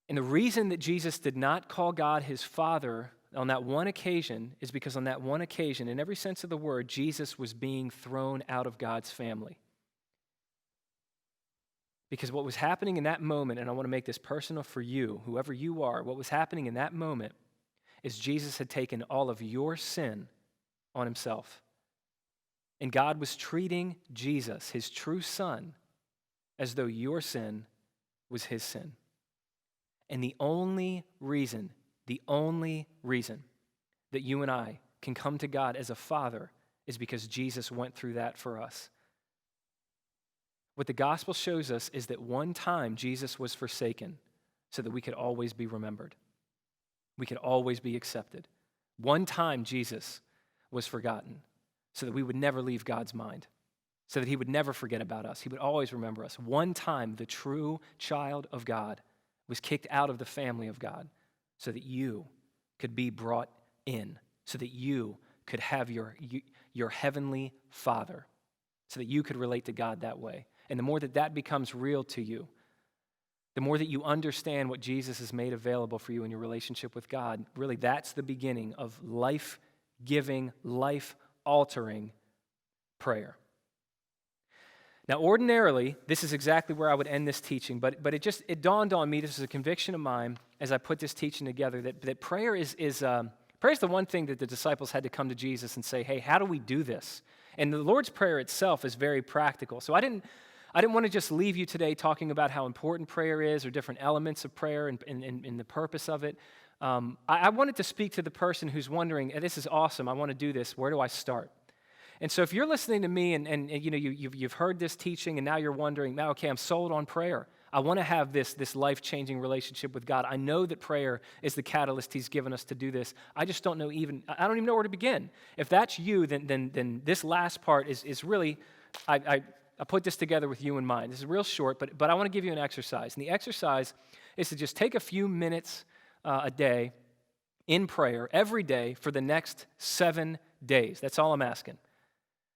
And the reason that Jesus did not call God his Father on that one occasion is because on that one occasion, in every sense of the word, Jesus was being thrown out of God's family. Because what was happening in that moment, and I want to make this personal for you, whoever you are, what was happening in that moment is Jesus had taken all of your sin on himself. And God was treating Jesus, his true son, as though your sin was his sin. And the only reason that you and I can come to God as a father is because Jesus went through that for us. What the gospel shows us is that one time Jesus was forsaken so that we could always be remembered. We could always be accepted. One time Jesus was forgotten so that we would never leave God's mind, so that he would never forget about us. He would always remember us. One time the true child of God was kicked out of the family of God so that you could be brought in, so that you could have your heavenly Father, so that you could relate to God that way. And the more that becomes real to you, the more that you understand what Jesus has made available for you in your relationship with God, really that's the beginning of life-giving, life-altering prayer. Now, ordinarily, this is exactly where I would end this teaching, but it dawned on me, this is a conviction of mine as I put this teaching together, that prayer is the one thing that the disciples had to come to Jesus and say, hey, how do we do this? And the Lord's Prayer itself is very practical. So I didn't want to just leave you today talking about how important prayer is or different elements of prayer and the purpose of it. I wanted to speak to the person who's wondering, this is awesome, I want to do this, where do I start? And so if you're listening to me and you've heard this teaching and now you're wondering, now, okay, I'm sold on prayer. I want to have this life-changing relationship with God. I know that prayer is the catalyst he's given us to do this. I just don't know I don't even know where to begin. If that's you, then this last part is really, I put this together with you in mind. This is real short, but I want to give you an exercise. And the exercise is to just take a few minutes a day in prayer every day for the next 7 days. That's all I'm asking.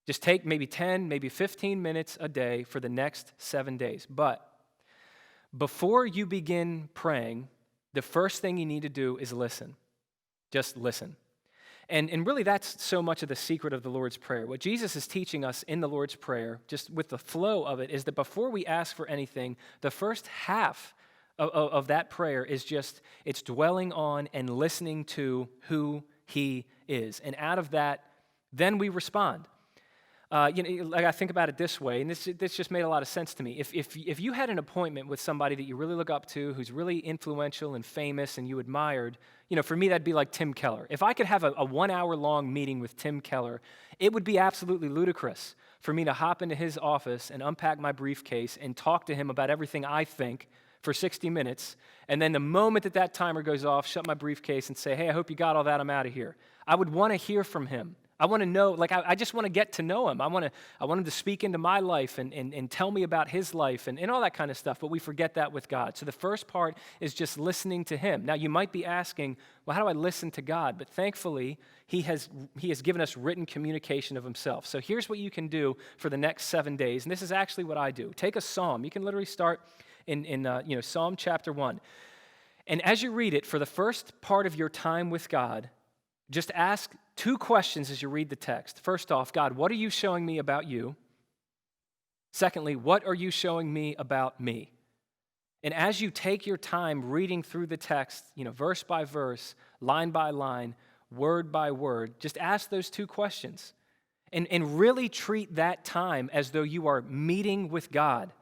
Just take maybe 10, maybe 15 minutes a day for the next 7 days. But before you begin praying, the first thing you need to do is listen. Just listen. And really that's so much of the secret of the Lord's Prayer. What Jesus is teaching us in the Lord's Prayer, just with the flow of it, is that before we ask for anything, the first half of that prayer is it's dwelling on and listening to who he is. And out of that, then we respond. Like I think about it this way, and this just made a lot of sense to me. If you had an appointment with somebody that you really look up to, who's really influential and famous and you admired, for me that'd be like Tim Keller. If I could have a 1 hour long meeting with Tim Keller, it would be absolutely ludicrous for me to hop into his office and unpack my briefcase and talk to him about everything I think for 60 minutes, and then the moment that timer goes off, shut my briefcase and say, hey, I hope you got all that, I'm out of here. I would want to hear from him. I want to know, like, I just want to get to know him. I want him to speak into my life and tell me about his life and all that kind of stuff, but we forget that with God. So the first part is just listening to him. Now, you might be asking, well, how do I listen to God? But thankfully, he has given us written communication of himself. So here's what you can do for the next 7 days, and this is actually what I do. Take a psalm. You can literally start in Psalm chapter 1. And as you read it, for the first part of your time with God, just ask 2 questions as you read the text. First off, God, what are you showing me about you? Secondly, what are you showing me about me? And as you take your time reading through the text, verse by verse, line by line, word by word, just ask those 2 questions. And really treat that time as though you are meeting with God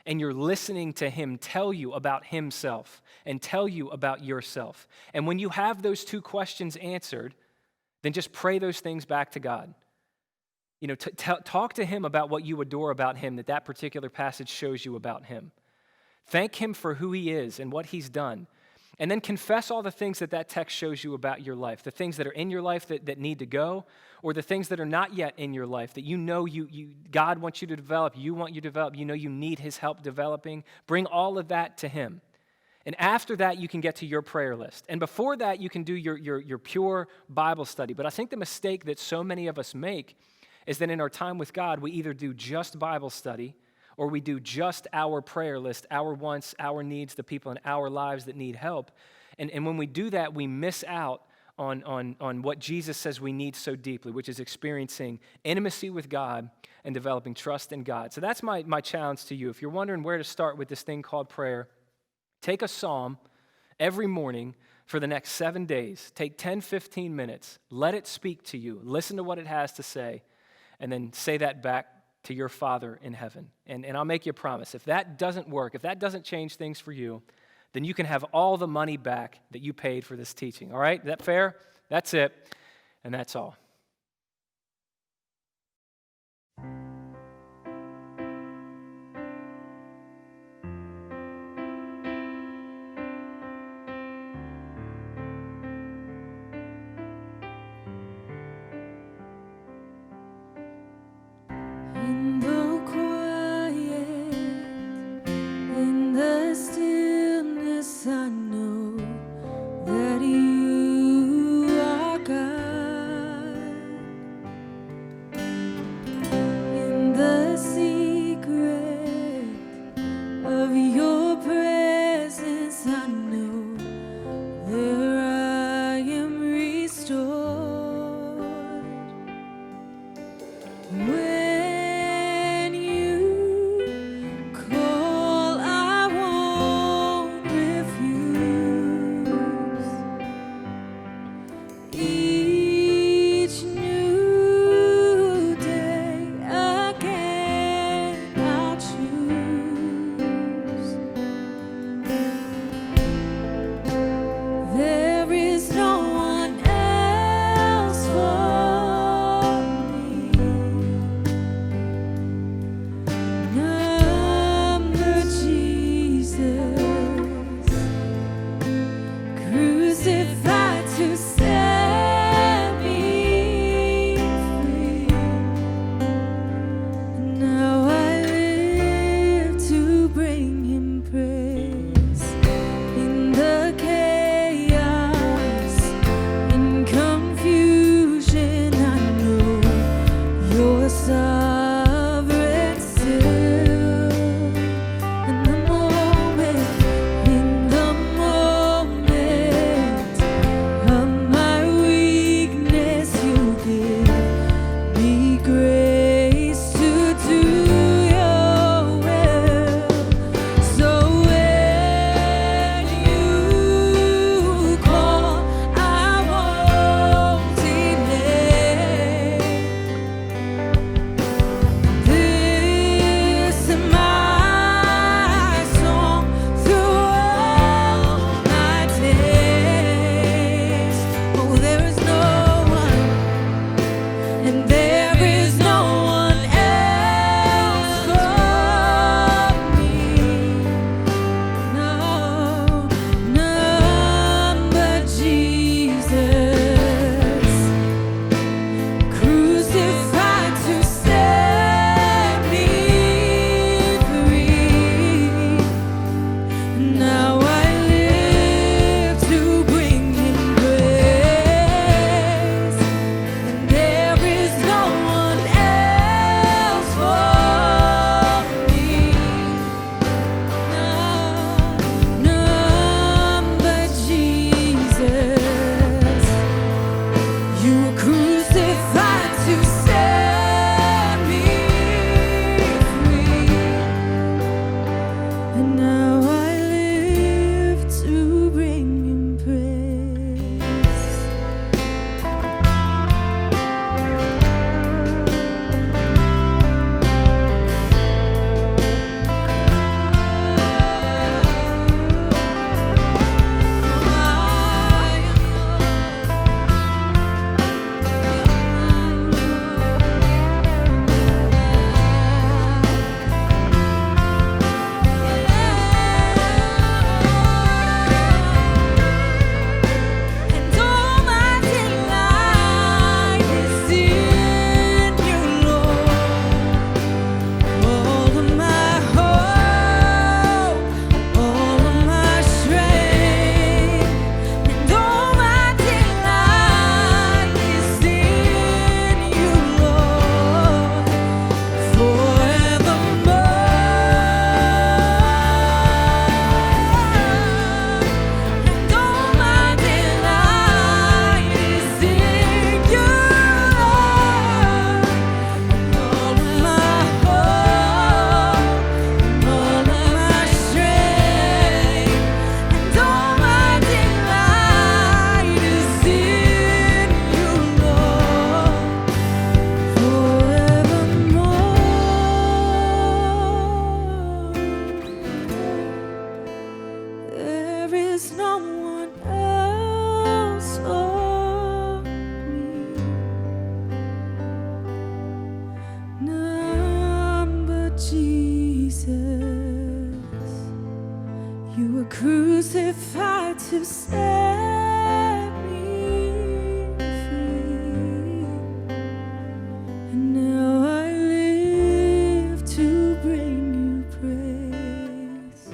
and you're listening to him tell you about himself and tell you about yourself. And when you have those 2 questions answered, then just pray those things back to God. Talk to him about what you adore about him, that particular passage shows you about him. Thank him for who he is and what he's done. And then confess all the things that text shows you about your life, the things that are in your life that need to go, or the things that are not yet in your life that God wants you to develop, you want you to develop, you need his help developing. Bring all of that to him. And after that, you can get to your prayer list. And before that, you can do your pure Bible study. But I think the mistake that so many of us make is that in our time with God, we either do just Bible study or we do just our prayer list, our wants, our needs, the people in our lives that need help. And when we do that, we miss out on what Jesus says we need so deeply, which is experiencing intimacy with God and developing trust in God. So that's my challenge to you. If you're wondering where to start with this thing called prayer, take a psalm every morning for the next 7 days. Take 10, 15 minutes. Let it speak to you. Listen to what it has to say, and then say that back to your Father in heaven. And I'll make you a promise. If that doesn't work, if that doesn't change things for you, then you can have all the money back that you paid for this teaching. All right? Is that fair? That's it. And that's all. In the quiet, in the stillness, I know that you are God. and now I live to bring Him praise. And all my delight is in You, Lord. All of my hope, all of my strength, and all my delight is in You, Lord, forevermore. And all my delight is in You, Lord. All of my hope, all of my strength, and all my delight is in You, Lord, forevermore. There is no one else for me, none but Jesus. You were crucified to set me free, and now I live to bring You praise.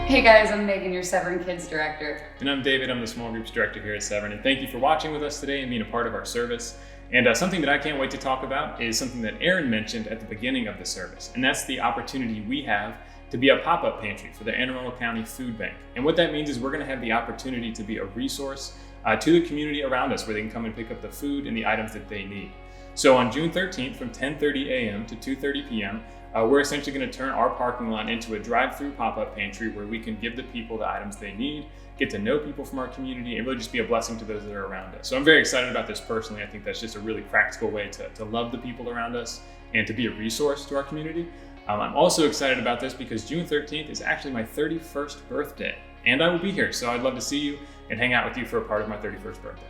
Hey guys, I'm Megan, your Severn Kids Director. And I'm David, I'm the Small Groups Director here at Severn, and thank you for watching with us today and being a part of our service. And something that I can't wait to talk about is something that Aaron mentioned at the beginning of the service, and that's the opportunity we have to be a pop-up pantry for the Anne Arundel County Food Bank. And what that means is we're going to have the opportunity to be a resource to the community around us, where they can come and pick up the food and the items that they need. So on June 13th from 10:30 a.m. to 2:30 p.m., we're essentially going to turn our parking lot into a drive-through pop-up pantry where we can give the people the items they need, get to know people from our community, and really just be a blessing to those that are around us. So I'm very excited about this personally. I think that's just a really practical way to love the people around us and to be a resource to our community. I'm also excited about this because June 13th is actually my 31st birthday, and I will be here. So I'd love to see you and hang out with you for a part of my 31st birthday.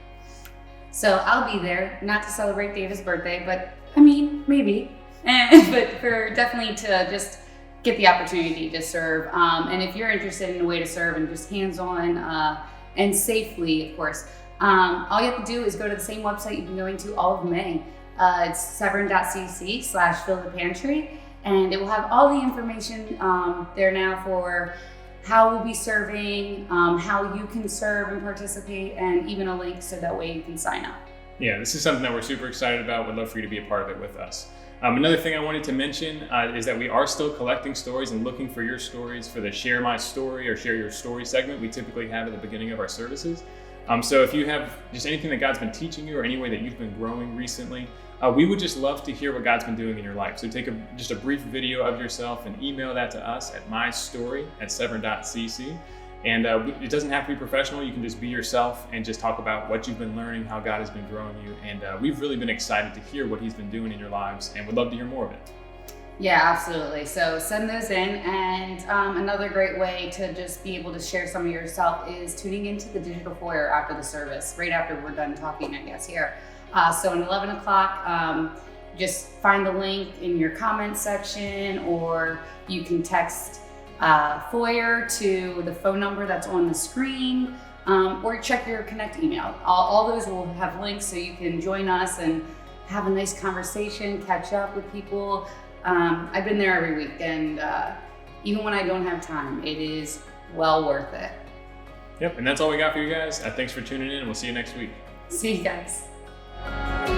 So I'll be there, not to celebrate David's birthday, but I mean, maybe. But for definitely to just get the opportunity to serve. And if you're interested in a way to serve and just hands-on and safely, of course, all you have to do is go to the same website you've been going to all of May. It's Severn.CC /FILL-THE-PANTRY, and it will have all the information there now for how we'll be serving, how you can serve and participate, and even a link so that way you can sign up. Yeah, this is something that we're super excited about. We'd love for you to be a part of it with us. Another thing I wanted to mention is that we are still collecting stories and looking for your stories for the Share My Story or Share Your Story segment we typically have at the beginning of our services. So if you have just anything that God's been teaching you or any way that you've been growing recently, we would just love to hear what God's been doing in your life. So take just a brief video of yourself and email that to us at mystory@severn.cc. And it doesn't have to be professional. You can just be yourself and just talk about what you've been learning, how God has been growing you. And we've really been excited to hear what He's been doing in your lives and would love to hear more of it. Yeah, absolutely. So send those in. And another great way to just be able to share some of yourself is tuning into the digital foyer after the service, right after we're done talking, I guess, here. So at 11 o'clock, just find the link in your comments section, or you can text FOYER to the phone number that's on the screen, or check your Connect email. All those will have links so you can join us and have a nice conversation, catch up with people. I've been there every week, and even when I don't have time, it is well worth it. Yep, and that's all we got for you guys. Thanks for tuning in, and we'll see you next week. See you guys. Thank